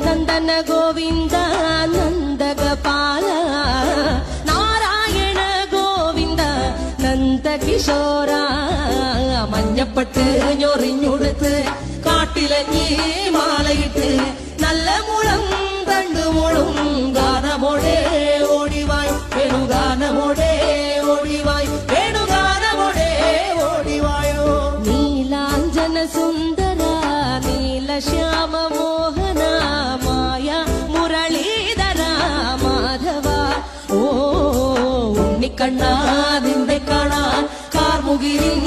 നന്ദന ഗോവിന്ദ നന്ദഗപാല നാരായണ ഗോവിന്ദ നന്ദകിശോര മഞ്ഞപ്പെട്ട് ഞൊറിഞ്ഞുടുത്ത് കാട്ടിലഞ്ഞി മാലയിട്ട് നല്ല മുളം തണ്ടുമുളും ഗാനമോടെ ഓടിവായ് വേണുഗാനമോടെ ഓടിവായ് വേണുഗാനമോടെ ഓടിവായോ നീലാഞ്ജന സുന്ദര നീലശ്യാമ മോഹന മായ മുരളീധര മാധവ ഓ ഉണ്ണിക്കണ്ണാ നിന്റെ കാണാൻ കാർമുകിലിൻ